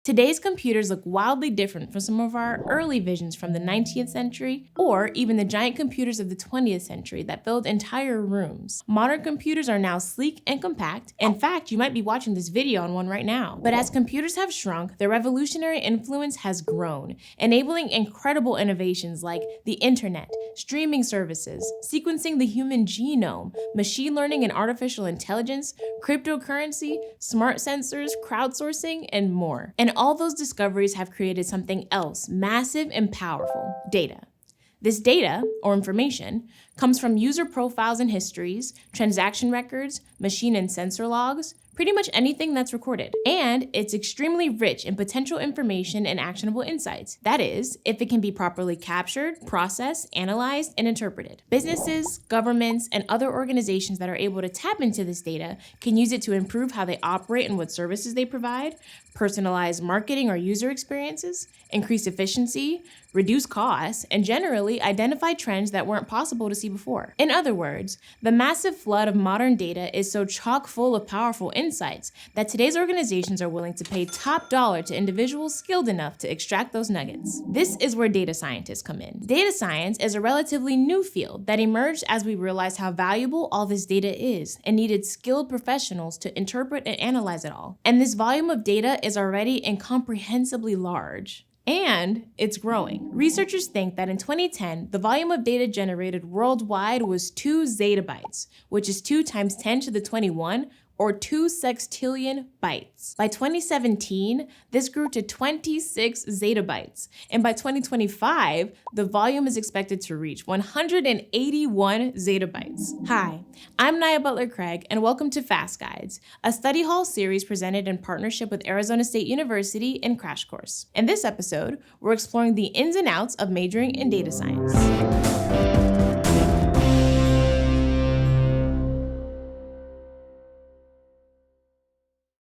Today's computers look wildly different from some of our early visions from the 19th century, or even the giant computers of the 20th century that filled entire rooms. Modern computers are now sleek and compact. In fact, you might be watching this video on one right now. But as computers have shrunk, their revolutionary influence has grown, enabling incredible innovations like the internet, streaming services, sequencing the human genome, machine learning and artificial intelligence, cryptocurrency, smart sensors, crowdsourcing, and more. And all those discoveries have created something else massive and powerful: data. This data, or information, comes from user profiles and histories, transaction records, machine and sensor logs, pretty much anything that's recorded. And it's extremely rich in potential information and actionable insights. That is, if it can be properly captured, processed, analyzed, and interpreted. Businesses, governments, and other organizations that are able to tap into this data can use it to improve how they operate and what services they provide, personalize marketing or user experiences, increase efficiency, reduce costs, and generally identify trends that weren't possible to see before. In other words, the massive flood of modern data is so chock full of powerful insights that today's organizations are willing to pay top dollar to individuals skilled enough to extract those nuggets. This is where data scientists come in. Data science is a relatively new field that emerged as we realized how valuable all this data is and needed skilled professionals to interpret and analyze it all. And this volume of data is already incomprehensibly large. And it's growing. Researchers think that in 2010, the volume of data generated worldwide was 2 zettabytes, which is 2 times 10 to the 21, or 2 sextillion bytes. By 2017, this grew to 26 zettabytes. And by 2025, the volume is expected to reach 181 zettabytes. Hi, I'm Naya Butler-Craig, and welcome to Fast Guides, a study hall series presented in partnership with Arizona State University and Crash Course. In this episode, we're exploring the ins and outs of majoring in data science.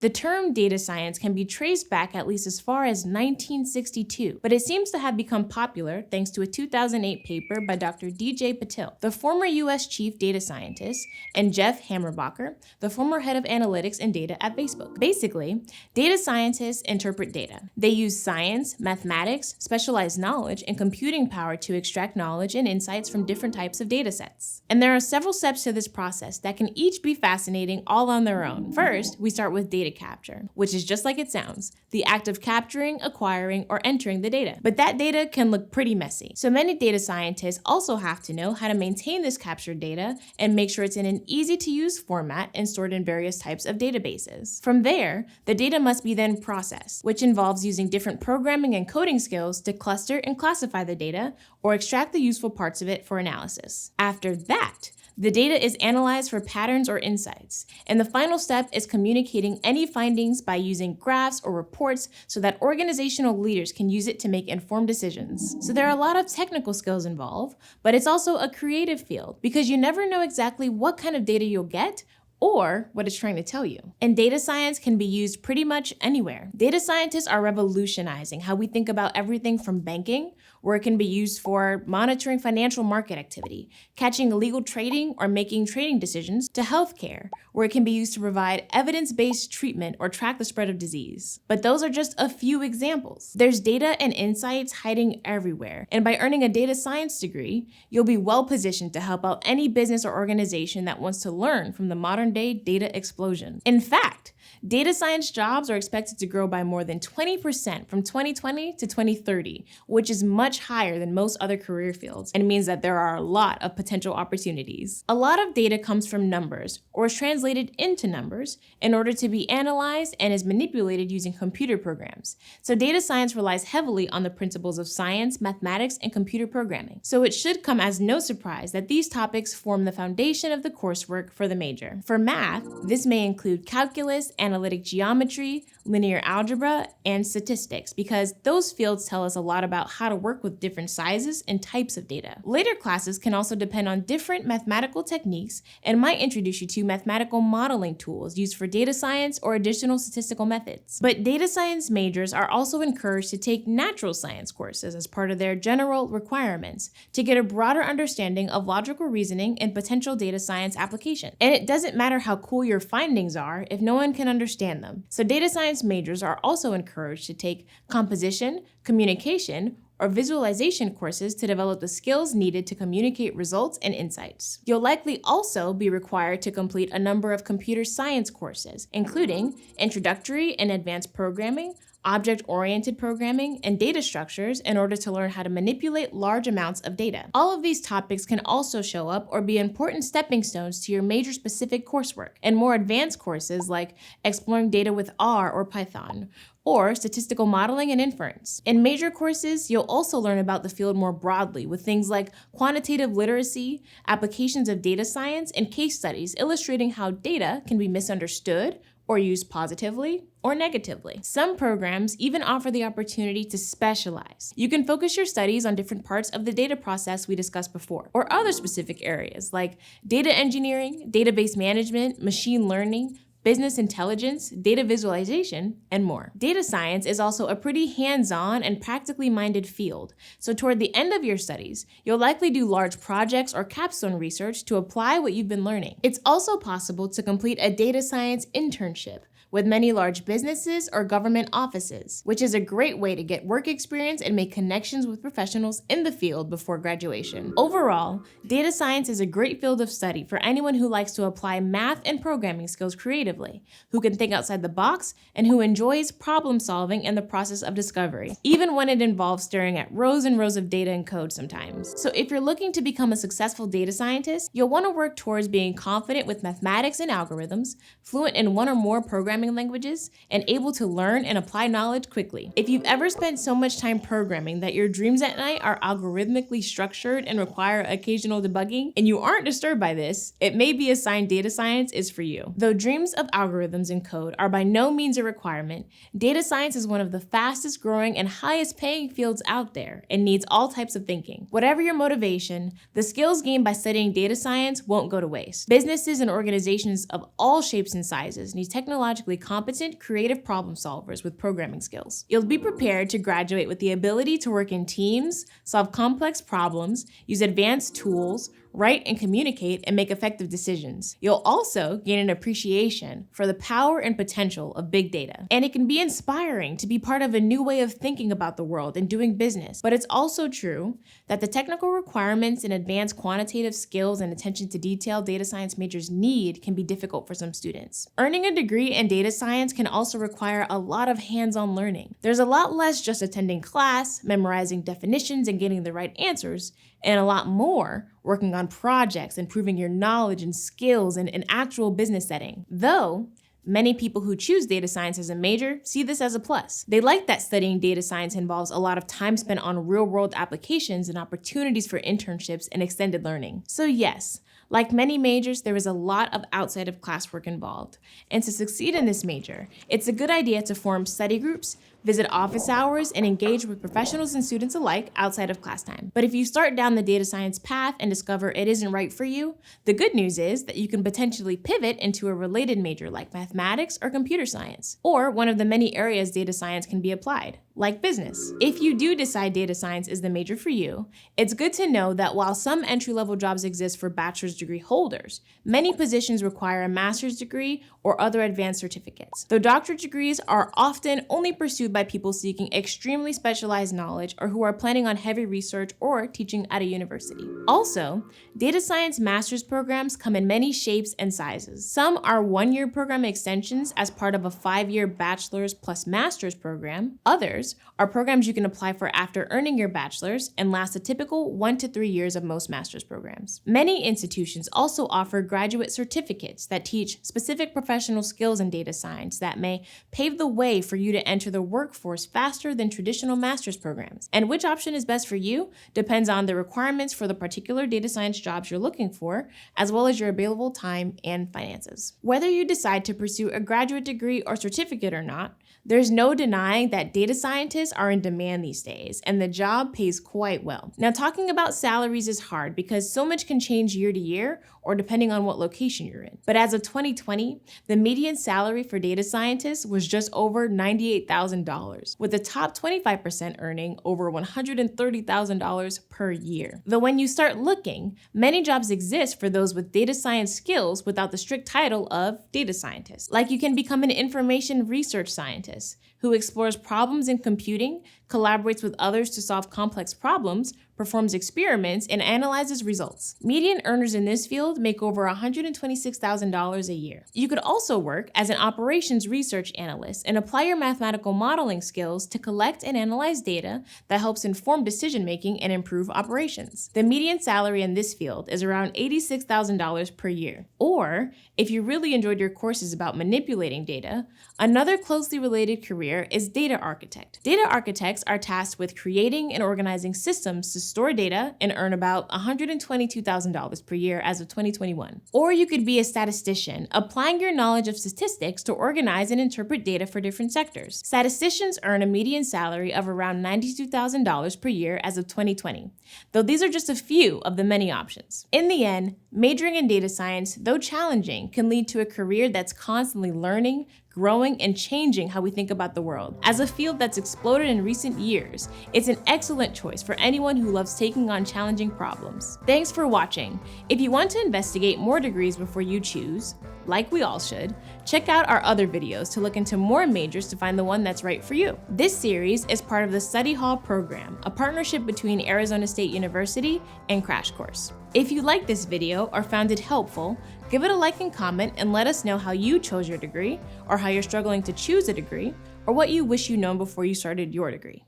The term data science can be traced back at least as far as 1962, but it seems to have become popular thanks to a 2008 paper by Dr. DJ Patil, the former US chief data scientist, and Jeff Hammerbacher, the former head of analytics and data at Facebook. Basically, data scientists interpret data. They use science, mathematics, specialized knowledge, and computing power to extract knowledge and insights from different types of data sets. And there are several steps to this process that can each be fascinating all on their own. First, we start with data capture, which is just like it sounds, the act of capturing, acquiring, or entering the data. But that data can look pretty messy. So many data scientists also have to know how to maintain this captured data and make sure it's in an easy-to-use format and stored in various types of databases. From there, the data must be then processed, which involves using different programming and coding skills to cluster and classify the data or extract the useful parts of it for analysis. After that, the data is analyzed for patterns or insights, and the final step is communicating any findings by using graphs or reports so that organizational leaders can use it to make informed decisions. So there are a lot of technical skills involved, but it's also a creative field because you never know exactly what kind of data you'll get or what it's trying to tell you. And data science can be used pretty much anywhere. Data scientists are revolutionizing how we think about everything from banking, where it can be used for monitoring financial market activity, catching illegal trading or making trading decisions, to healthcare, where it can be used to provide evidence-based treatment or track the spread of disease. But those are just a few examples. There's data and insights hiding everywhere, and by earning a data science degree, you'll be well positioned to help out any business or organization that wants to learn from the modern-day data explosion. In fact, data science jobs are expected to grow by more than 20% from 2020 to 2030, which is much higher than most other career fields and means that there are a lot of potential opportunities. A lot of data comes from numbers or is translated into numbers in order to be analyzed and is manipulated using computer programs. So data science relies heavily on the principles of science, mathematics, and computer programming. So it should come as no surprise that these topics form the foundation of the coursework for the major. For math, this may include calculus, analytic geometry, linear algebra, and statistics, because those fields tell us a lot about how to work with different sizes and types of data. Later classes can also depend on different mathematical techniques and might introduce you to mathematical modeling tools used for data science or additional statistical methods. But data science majors are also encouraged to take natural science courses as part of their general requirements to get a broader understanding of logical reasoning and potential data science application. And it doesn't matter how cool your findings are if no one can understand them. So data science majors are also encouraged to take composition, communication, or visualization courses to develop the skills needed to communicate results and insights. You'll likely also be required to complete a number of computer science courses, including introductory and advanced programming, object-oriented programming, and data structures in order to learn how to manipulate large amounts of data. All of these topics can also show up or be important stepping stones to your major-specific coursework and more advanced courses like exploring data with R or Python, or statistical modeling and inference. In major courses, you'll also learn about the field more broadly with things like quantitative literacy, applications of data science, and case studies illustrating how data can be misunderstood or used positively or negatively. Some programs even offer the opportunity to specialize. You can focus your studies on different parts of the data process we discussed before, or other specific areas like data engineering, database management, machine learning, business intelligence, data visualization, and more. Data science is also a pretty hands-on and practically minded field, so toward the end of your studies, you'll likely do large projects or capstone research to apply what you've been learning. It's also possible to complete a data science internship with many large businesses or government offices, which is a great way to get work experience and make connections with professionals in the field before graduation. Overall, data science is a great field of study for anyone who likes to apply math and programming skills creatively, who can think outside the box, and who enjoys problem solving in the process of discovery, even when it involves staring at rows and rows of data and code sometimes. So if you're looking to become a successful data scientist, you'll want to work towards being confident with mathematics and algorithms, fluent in one or more programming languages, and able to learn and apply knowledge quickly. If you've ever spent so much time programming that your dreams at night are algorithmically structured and require occasional debugging, and you aren't disturbed by this, it may be a sign data science is for you. Though dreams of algorithms and code are by no means a requirement, data science is one of the fastest growing and highest paying fields out there and needs all types of thinking. Whatever your motivation, the skills gained by studying data science won't go to waste. Businesses and organizations of all shapes and sizes need technologically competent, creative problem solvers with programming skills. You'll be prepared to graduate with the ability to work in teams, solve complex problems, use advanced tools, write and communicate, and make effective decisions. You'll also gain an appreciation for the power and potential of big data. And it can be inspiring to be part of a new way of thinking about the world and doing business. But it's also true that the technical requirements and advanced quantitative skills and attention to detail data science majors need can be difficult for some students. Earning a degree in data science can also require a lot of hands-on learning. There's a lot less just attending class, memorizing definitions, and getting the right answers, and a lot more working on projects, improving your knowledge and skills in an actual business setting. Though, many people who choose data science as a major see this as a plus. They like that studying data science involves a lot of time spent on real-world applications and opportunities for internships and extended learning. So yes, like many majors, there is a lot of outside of classwork involved. And to succeed in this major, it's a good idea to form study groups, visit office hours, and engage with professionals and students alike outside of class time. But if you start down the data science path and discover it isn't right for you, the good news is that you can potentially pivot into a related major like mathematics or computer science, or one of the many areas data science can be applied, like business. If you do decide data science is the major for you, it's good to know that while some entry-level jobs exist for bachelor's degree holders, many positions require a master's degree or other advanced certificates. Though doctorate degrees are often only pursued by people seeking extremely specialized knowledge or who are planning on heavy research or teaching at a university. Also, data science master's programs come in many shapes and sizes. Some are one-year program extensions as part of a 5-year bachelor's plus master's program. Others are programs you can apply for after earning your bachelor's and last a typical 1 to 3 years of most master's programs. Many institutions also offer graduate certificates that teach specific professional skills in data science that may pave the way for you to enter the workforce faster than traditional master's programs. And which option is best for you depends on the requirements for the particular data science jobs you're looking for, as well as your available time and finances. Whether you decide to pursue a graduate degree or certificate or not, There's no denying that data scientists are in demand these days, and the job pays quite well. Now, talking about salaries is hard because so much can change year to year or depending on what location you're in. But as of 2020, the median salary for data scientists was just over $98,000, with the top 25% earning over $130,000 per year. Though when you start looking, many jobs exist for those with data science skills without the strict title of data scientist. Like you can become an information research scientist who explores problems in computing, collaborates with others to solve complex problems, performs experiments, and analyzes results. Median earners in this field make over $126,000 a year. You could also work as an operations research analyst and apply your mathematical modeling skills to collect and analyze data that helps inform decision-making and improve operations. The median salary in this field is around $86,000 per year. Or, if you really enjoyed your courses about manipulating data, another closely related career is data architect. Data architects are tasked with creating and organizing systems to store data and earn about $122,000 per year as of 2021. Or you could be a statistician, applying your knowledge of statistics to organize and interpret data for different sectors. Statisticians earn a median salary of around $92,000 per year as of 2020, though these are just a few of the many options. In the end, majoring in data science, though challenging, can lead to a career that's constantly learning, growing, and changing how we think about the world. As a field that's exploded in recent years, it's an excellent choice for anyone who loves taking on challenging problems. Thanks for watching. If you want to investigate more degrees before you choose, like we all should, check out our other videos to look into more majors to find the one that's right for you. This series is part of the Study Hall program, a partnership between Arizona State University and Crash Course. If you liked this video or found it helpful, give it a like and comment and let us know how you chose your degree, or how you're struggling to choose a degree, or what you wish you'd known before you started your degree.